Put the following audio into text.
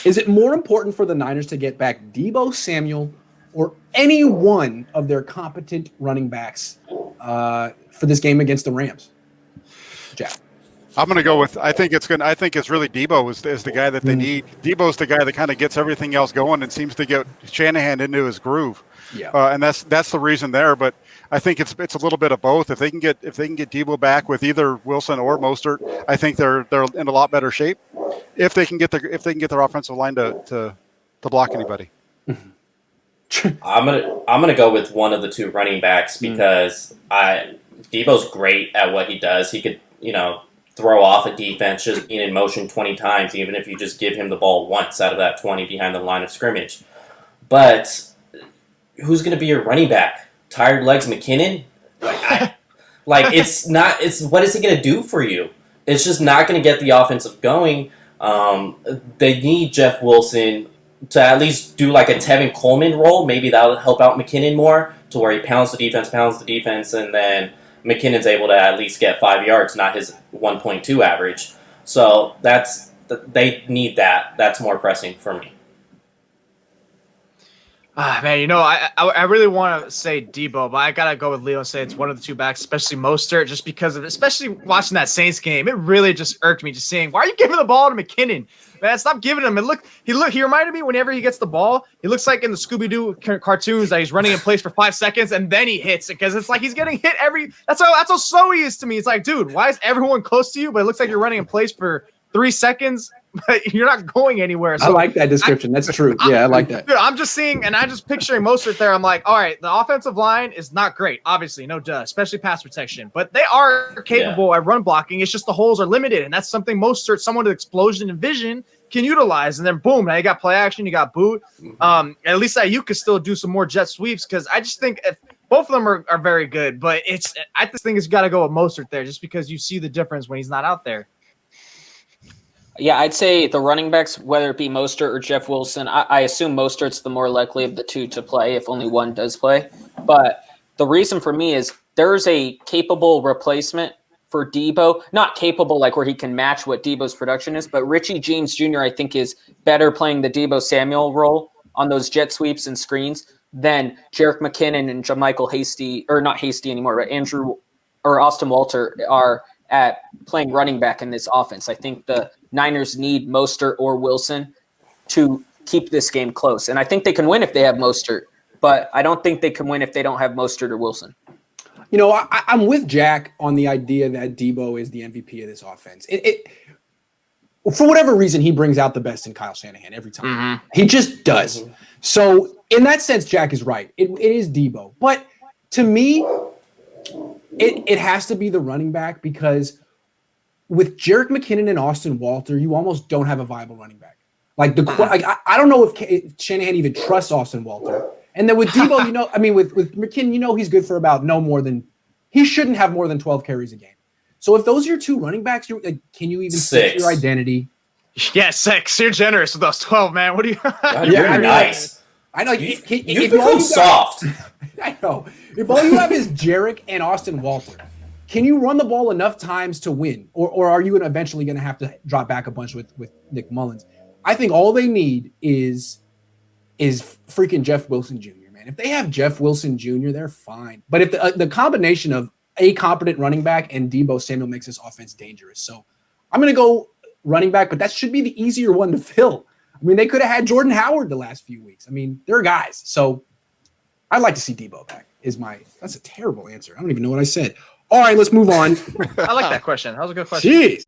Is it more important for the Niners to get back Deebo Samuel or any one of their competent running backs for this game against the Rams? Jack. I'm going to go with. I think it's really Deebo is the guy that they need. Deebo's the guy that kind of gets everything else going and seems to get Shanahan into his groove. Yeah, and that's the reason there. But I think it's a little bit of both. If they can get Deebo back with either Wilson or Mostert, I think they're in a lot better shape. If they can get their offensive line to block anybody. I'm gonna go with one of the two running backs because Deebo's great at what he does. He could throw off a defense just being in motion 20 times, even if you just give him the ball once out of that 20 behind the line of scrimmage. But who's going to be your running back? Tired legs McKinnon? It's not. It's what is he going to do for you? It's just not going to get the offensive going. They need Jeff Wilson to at least do like a Tevin Coleman role. Maybe that'll help out McKinnon more to where he pounds the defense, and then McKinnon's able to at least get 5 yards, not his 1.2 average. So they need that. That's more pressing for me. Man, I really want to say Deebo, but I got to go with Leo and say it's one of the two backs, especially Mostert, just because of, especially watching that Saints game. It really just irked me just saying, why are you giving the ball to McKinnon? Man, stop giving him. And he reminded me whenever he gets the ball, he looks like in the Scooby-Doo cartoons that he's running in place for 5 seconds and then he hits it because it's like he's getting hit that's how slow he is to me. It's like, dude, why is everyone close to you, but it looks like you're running in place for 3 seconds, but you're not going anywhere. So I like that description. That's true. I like that. Dude, I'm just seeing, and I'm just picturing Mostert there. I'm like, all right, the offensive line is not great, obviously, no duh, especially pass protection, but they are capable at run blocking. It's just the holes are limited, and that's something Mostert, someone with explosion and vision, can utilize. And then boom, now you got play action, you got boot. At least Ayuk could still do some more jet sweeps because I just think if both of them are very good, but I just think it's got to go with Mostert there just because you see the difference when he's not out there. Yeah, I'd say the running backs, whether it be Mostert or Jeff Wilson, I assume Mostert's the more likely of the two to play if only one does play. But the reason for me is there's a capable replacement for Deebo. Not capable like where he can match what Deebo's production is, but Richie James Jr. I think is better playing the Deebo Samuel role on those jet sweeps and screens than Jerick McKinnon and JaMychal Hasty, or not Hasty anymore, but Andrew or Austin Walter are at playing running back in this offense. I think the Niners need Mostert or Wilson to keep this game close. And I think they can win if they have Mostert, but I don't think they can win if they don't have Mostert or Wilson. I'm with Jack on the idea that Deebo is the MVP of this offense. For whatever reason, he brings out the best in Kyle Shanahan every time. Mm-hmm. He just does. Mm-hmm. So in that sense, Jack is right. It is Deebo. But to me, it has to be the running back because with Jerick McKinnon and Austin Walter, you almost don't have a viable running back. I don't know if Shanahan even trusts Austin Walter. And then with Deebo, with McKinnon, he's good for about he shouldn't have more than 12 carries a game. So if those are your two running backs, can you even set your identity? Yeah, 6. You're generous with those 12, man. What do you? You're nice. I know you become soft. I know. If all you have is Jerick and Austin Walter, can you run the ball enough times to win, or are you eventually going to have to drop back a bunch with Nick Mullins? I think all they need is freaking Jeff Wilson Jr., man. If they have Jeff Wilson Jr., they're fine. But if the combination of a competent running back and Deebo Samuel makes this offense dangerous. So I'm going to go running back, but that should be the easier one to fill. They could have had Jordan Howard the last few weeks. They're guys. So I'd like to see Deebo back that's a terrible answer. I don't even know what I said. All right, let's move on. I like that question. That was a good question. Jeez.